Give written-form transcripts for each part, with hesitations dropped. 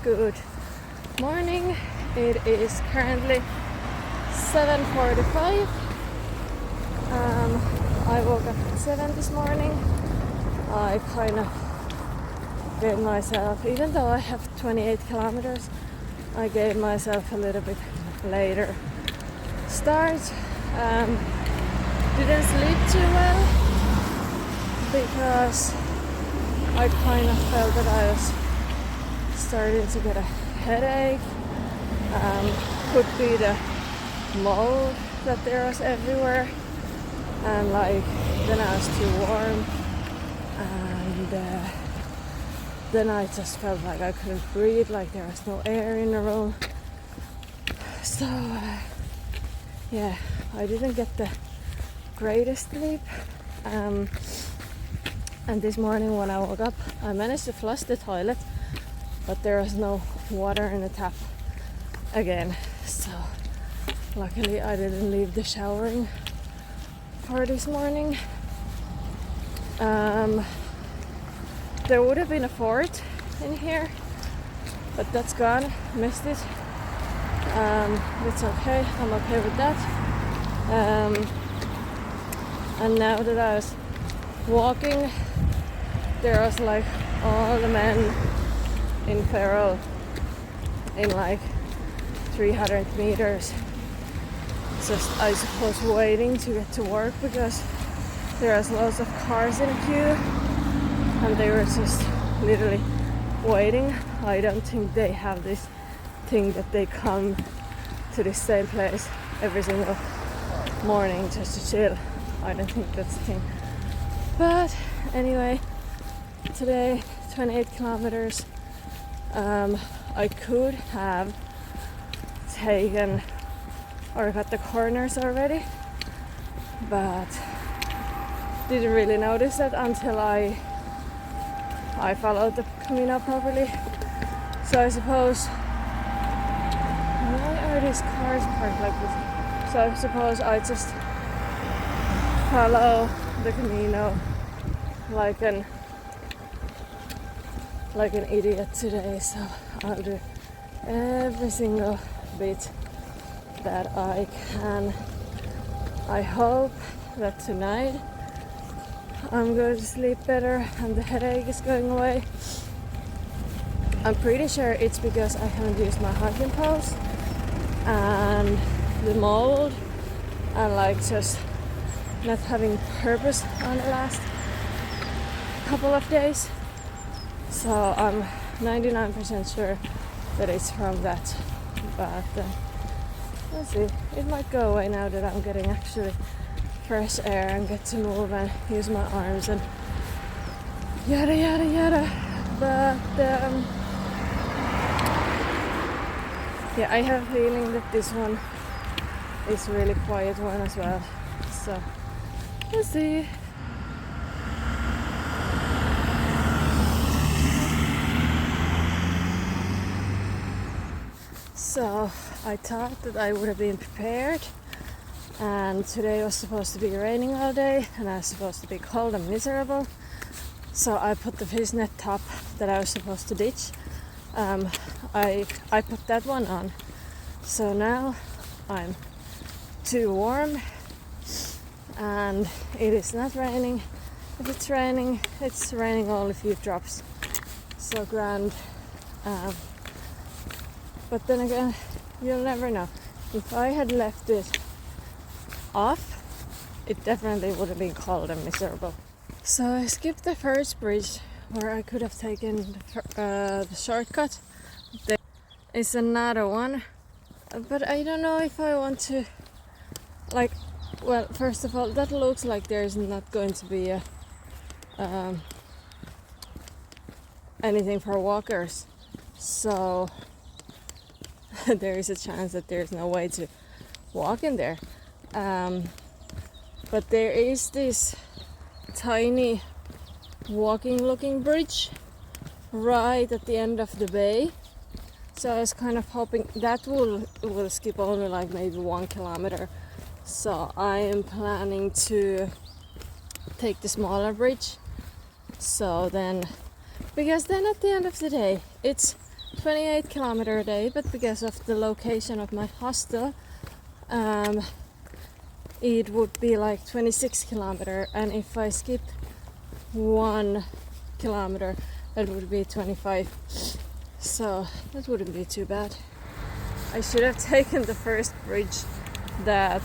Good morning. It is currently 7:45. I woke up at 7 this morning. I kind of gave myself, even though I have 28 kilometers, I gave myself a little bit later start. Didn't sleep too well because I kind of felt that I was starting to get a headache. Could be the mold that there was everywhere, and then I was too warm, and then I just felt like I couldn't breathe, like there was no air in the room. So yeah, I didn't get the greatest sleep. And this morning when I woke up, I managed to flush the toilet, but there was no water in the tap again. So luckily I didn't leave the showering for this morning. There would have been a fort in here, but that's gone. Missed it. It's okay. I'm okay with that. And now that I was walking, there was like all the men in Ferrol in like 300 meters, just I suppose waiting to get to work because there was lots of cars in a queue and they were just literally waiting. I don't think they have this thing that they come to the same place every single morning just to chill. I don't think that's the thing. But anyway, today 28 kilometers. I could have taken or got the corners already, but didn't really notice that until I followed the Camino properly. So I suppose, why are these cars parked like this? So I suppose I just follow the Camino like an idiot today. So I'll do every single bit that I can. I hope that tonight I'm going to sleep better and the headache is going away. I'm pretty sure it's because I haven't used my hiking post and the mold and just not having purpose on the last couple of days. So I'm 99% sure that it's from that, but let's see, it might go away now that I'm getting actually fresh air and get to move and use my arms and yada yada yada. But yeah, I have a feeling that this one is a really quiet one as well, so let's see. So I thought that I would have been prepared, and today was supposed to be raining all day and I was supposed to be cold and miserable. So I put the fishnet top that I was supposed to ditch. I put that one on. So now I'm too warm and it is not raining. If it's raining only a few drops. So grand. But then again, you'll never know. If I had left it off, it definitely would have been cold and miserable. So I skipped the first bridge where I could have taken the shortcut. There is another one, but I don't know if I want to. Well, first of all, that looks like there's not going to be anything for walkers. So there is a chance that there's no way to walk in there. But there is this tiny walking looking bridge right at the end of the bay. So I was kind of hoping that will skip only like maybe 1 kilometer. So I am planning to take the smaller bridge. So then, because then at the end of the day, it's 28 kilometer a day, but because of the location of my hostel, it would be like 26 kilometer, and if I skip 1 kilometer, that would be 25. So that wouldn't be too bad. I should have taken the first bridge that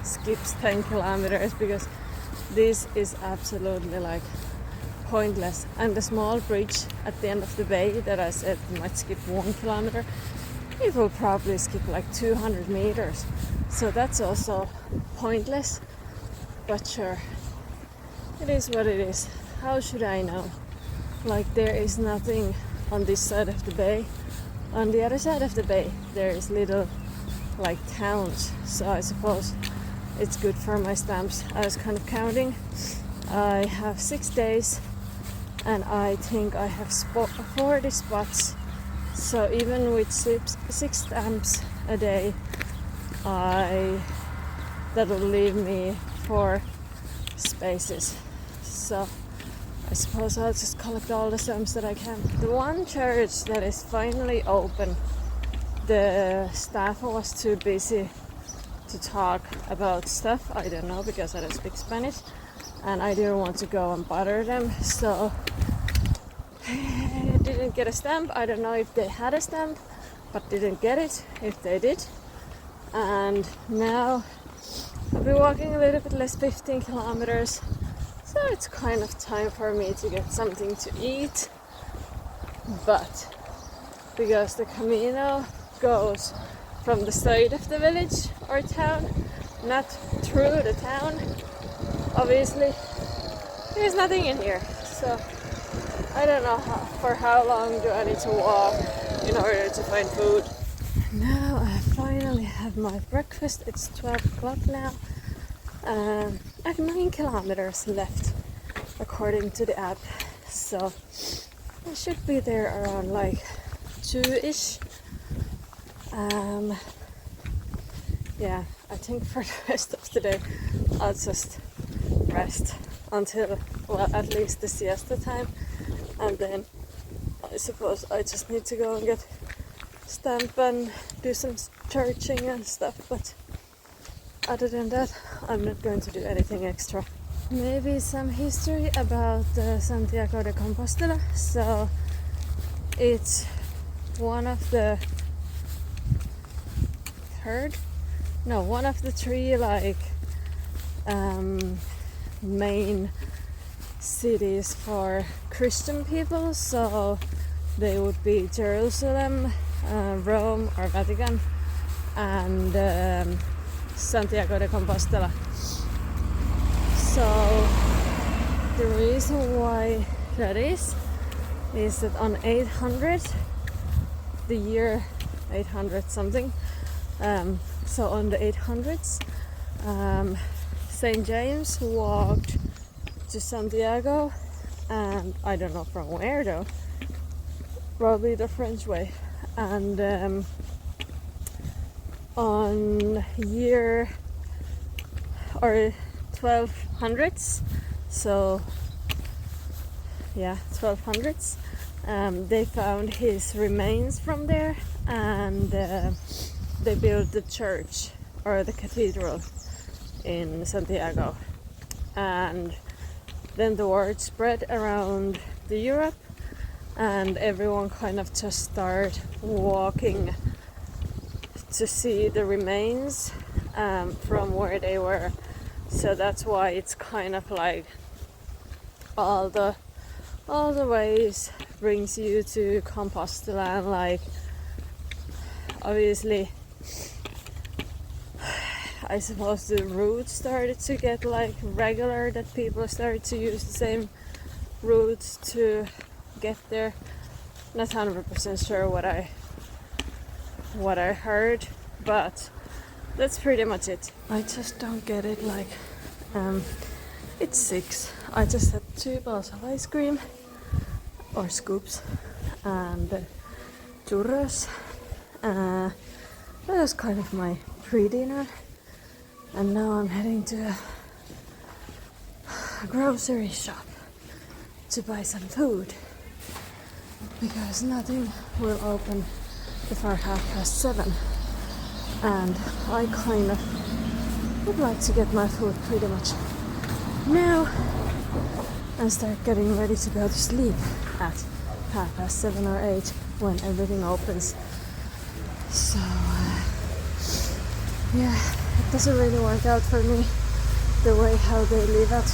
skips 10 kilometers, because this is absolutely like pointless. And the small bridge at the end of the bay that I said might skip 1 kilometer, it will probably skip like 200 meters. So that's also pointless, but sure, it is what it is. How should I know? Like, there is nothing on this side of the bay. On the other side of the bay, there is little like towns. So I suppose it's good for my stamps. I was kind of counting. I have 6 days, and I think I have 40 spots. So even with 6 stamps a day, that will leave me 4 spaces. So I suppose I'll just collect all the stamps that I can. The one church that is finally open, the staff was too busy to talk about stuff. I don't know, because I don't speak Spanish, and I didn't want to go and bother them. So I didn't get a stamp. I don't know if they had a stamp, but didn't get it if they did. And now I'll be walking a little bit less, 15 kilometers. So it's kind of time for me to get something to eat. But because the Camino goes from the side of the village or town, not through the town, obviously there's nothing in here. So I don't know for how long do I need to walk in order to find food. Now I finally have my breakfast. It's 12 o'clock now. I have 9 kilometers left according to the app, so I should be there around like 2-ish. Yeah, I think for the rest of the day I'll just rest until, well, at least the siesta time, and then I suppose I just need to go and get stamp and do some searching and stuff, but other than that, I'm not going to do anything extra. Maybe some history about Santiago de Compostela. So it's one of the 3 like main cities for Christian people. So they would be Jerusalem, Rome or Vatican, and Santiago de Compostela. So the reason why that is that on 800, the year 800 something, so on the 800s, St. James walked to Santiago, and I don't know from where though, probably the French way, and on year or 1200s, so yeah, 1200s, they found his remains from there, and they built the church or the cathedral in Santiago, and then the word spread around the Europe, and everyone kind of just started walking to see the remains from where they were. So that's why it's kind of like all the ways brings you to Compostela, and like obviously I suppose the route started to get like regular, that people started to use the same routes to get there. Not 100% sure what I heard, but that's pretty much it. I just don't get it, like it's 6. I just had 2 bowls of ice cream or scoops and churros. That was kind of my pre-dinner, and now I'm heading to a grocery shop to buy some food. because nothing will open before 7:30, and I kind of would like to get my food pretty much now and start getting ready to go to sleep at 7:30 or 8 when everything opens. So yeah, it doesn't really work out for me the way how they leave at